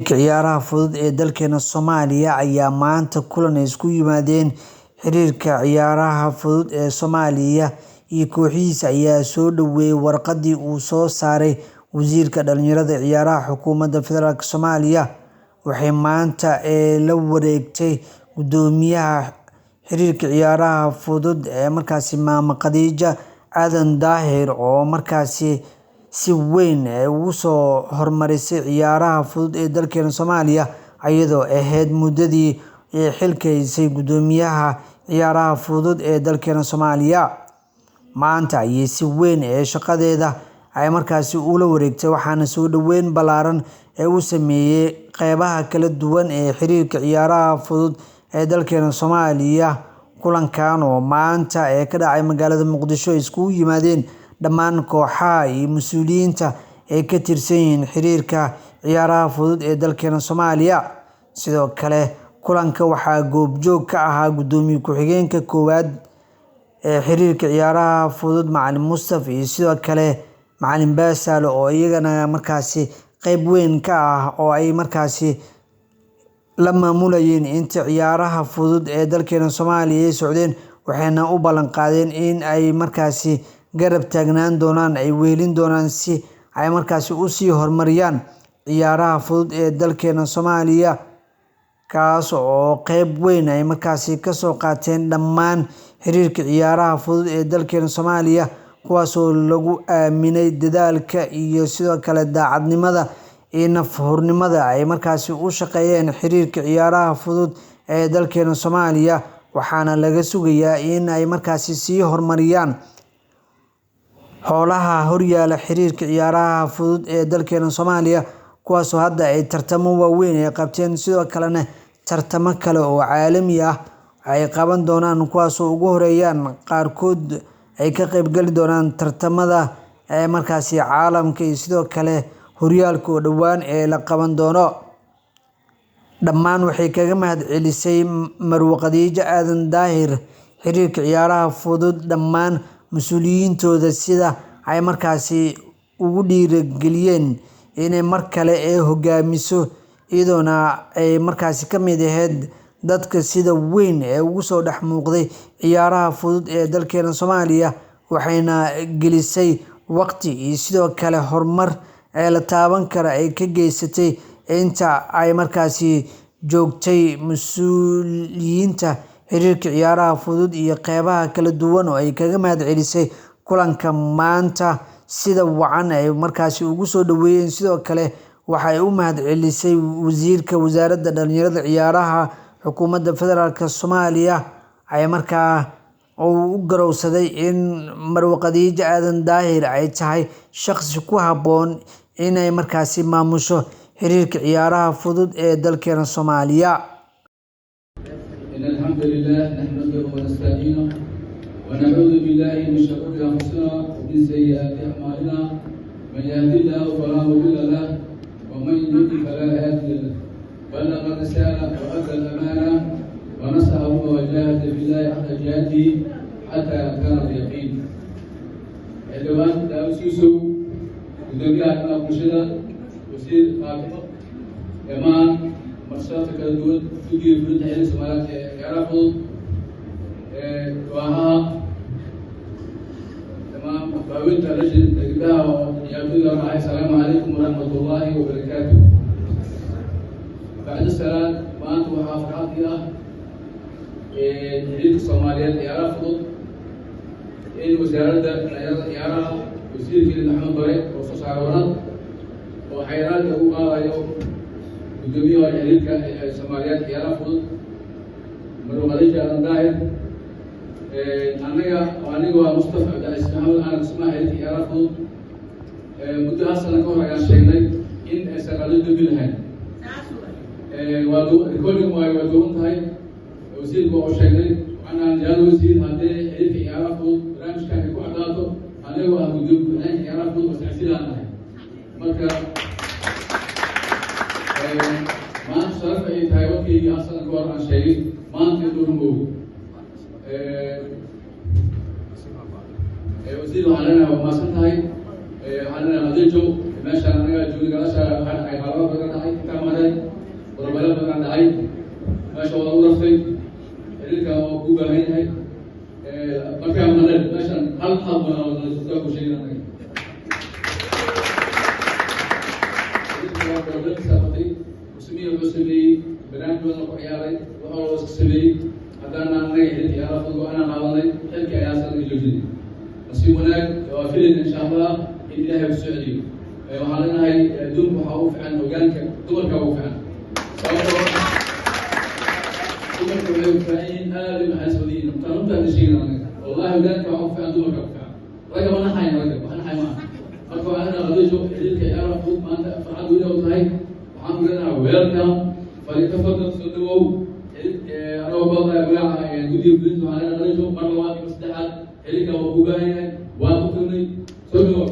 Ciyaaraha fudud ee dalkeena Soomaaliya ayaa maanta kulan ay isku yimaadeen xiriirka ciyaaraha fudud ee Soomaaliya iyo kooxihiisa ayaa soo dhaweeyay warqadii uu soo saaray Wasiirka Dhalinyarada iyo Ciyaaraha Xukuumadda Federaalka Soomaaliya. Waxay maanta la wareegtay Guddoomiyaha Xiriirka Ciyaaraha Fudud ee Maama Khadija Aadan Daahir oo si weyn ugu soo horumarisay ciyaaraha fudud ee dalkeena Soomaaliya iyadoo ahayd muddadii xilka haysay Guddoomiyaha Ciyaaraha Fudud ee dalkeena Soomaaliya. Maanta ayay si weyn shaqadeeda ay ula wareegtay waxaana soo dhaweyn ballaaran u sameeyay qeybaha kala duwan ee xiriirka ciyaaraha fudud ee dalkeena Soomaaliya. Kulankan oo maanta ka dhacay magaalada Muqdisho ay iskugu yimaadeen dhammaan kooxaha iyo mas'uuliyiinta ee ka tirsan xiriirka ciyaaraha fudud ee dalkeena Soomaaliya. Sidoo kale kulanka waxaa goobjoog ka ahaa Gudoomiye ku-xigeenka koowaad ee xiriirka ciyaaraha fudud Macalin Mustafa iyo sidoo kale Macalin Baasal oo iyagana qayb weyn ka ah oo ay la maamulayeen inta ciyaaraha fudud ee dalkeena Soomaaliya ay socdeen, waxayna u ballan qaadeen in ay garab taagnaan doonaan ay wehelin doonaan si ay u sii horumariyaan ciyaaraha fudud ee dalkeena Soomaaliya, kaas oo qayb weyn ay ka soo qaateen dhammaan xiriirka ciyaaraha fudud ee dalkeena Soomaaliya, kuwaas oo lagu aaminay dadaalka iyo sidoo kale daacadnimada iyo naf-hurnimada ay u shaqeeyeen xiriirka ciyaaraha fudud ee dalkeena Soomaaliya. Waxaana laga sugayaa in ay sii horumariyaan howlaha horyaala xiriirka ciyaaraha fudud ee dalkeena Soomaaliya, kuwaas oo hadda ay tartamo waaweyn ay qabteen, sidoo kalena tartamo kale oo caalami ah ay qaban doonaan, kuwaas oo ugu horeeyaan qaarkood ay ka qaybgali doonaan tartamada caalamka iyo sidoo kale horyaalka oo dhowaan la qaban doono. Dhammaan waxay kaga mahadcelisay Marwo Khadija Aadan Daahir xiriirka ciyaaraha fudud dhammaan mas'uuliyiintooda sida ay ugu dhiirigeliyeen inay mar kale hogaamiso, iyadoona ay ka mid ahayd dadka sida weyn ugu soo dhex muuqday ciyaaraha fudud ee dalkeena Soomaaliya, waxayna gelisay waqti iyo sidoo kale horumar la taaban karo ay ka geysatay inta ay joogtay mas'uuliyiinta xiriirka ciyaaraha fudud iyo qeybaha kala duwan oo ay kaga mahadcelisay kulanka maanta sida wacan ay ugu soo dhaweeyeen. Sidoo kale waxay u mahadcelisay Wasiirka Wasaaradda Dhalinyarada iyo Ciyaaraha Xukuumadda Federaalka Soomaaliya ay u garowsaday in Marwo Khadija Aadan Daahir ay tahay shaqsi ku habboon inay maamusho xiriirka ciyaaraha fudud ee dalkeena Soomaaliya. إن الحمد لله نحمده ونستعينه ونعوذ بالله من شرور أنفسنا ومن سيئات أعمالنا، من يهد الله فلا مضل له ومن يضلل فلا هادي له. بلغ الرسالة وأدى الأمانة ونصح وجاهد في الله حق جهاده حتى أتانا اليقين. حلوان داوسيسو gudoomiyaha arrimaha bulshada, wasiir qaabilo, dhammaan marshaalka kala duwan, guddiga fulinta xiriirka Soomaaliyeed ee ciyaaraha fudud, kooxaha, dhammaan haweenka gabdhaha oo ciyaartooyda waxay asalaamu calaykum waraxmatullaahi wabarakaatuh. Bacda salaam, maanta waxaa farxadii ah xiriirka Soomaaliyeed ciyaaraha fudud in wasaaradda dhalinyarada ciyaaraha wasiirkeena Maxamed Bare oo soo saaray warqad oo xayiraadka ugu qaadayo Guddoomiyaha xiriirka Soomaaliyeed ciyaaraha fudud Marwo Khadija Aadan Daahir. aniga waa Mustafa Cabdicasiis Maxamed aan dhismaha xiriirka ciyaaraha fudud muddo hal sano ka hor ayaan sheegnay in aysan qado dambi lahayn. recording waa duuban tahay, wasiirka oo sheegnay waxaan jaallo wasiir haddii xiriirka ciyaaraha fudud barnaamijkan ay ku cadaato aniga waa gudoomiyaha ciyaaraha fudud oo silsilaan ahay. Marka maanta sharaf ay tahay waqtigii hal sano ka hor aan sheegay maanta inuu rumoobo. wasiir waxaan leenahay waa mahadsan tahay, waxaan leenahay Khadijo meeshaan anaga joogi galasha waxaan ay qalab badan tahay intaa maray قبل ساعتين وسميه وسميه برنامج وأنا كعياري وأنا وسميه هذا أنا نجحت يا رب وأنا قاضي تلك يا سيد الجديد نصيب هناك وفيلم إن شاء الله إلهي بالسعودية وحالنا هاي دون وحوف عن وجانك دول كوف عن دول كوف عن آدم حسودين تنطط نشينا والله وجانك وحوف عن دول كوف عن رجع أنا حي رجع أنا حي ما أرفع أنا غديجو إلك يا رب ما أنت فرعد ولا وتهاي وحمد لنا ويلكم فليتفضل صدقوا أنا وبابا يا جماعة يعني جودي بلنتو على غديجو مرة واحدة مستحيل إلك وأبوها وأبوكني صدقوا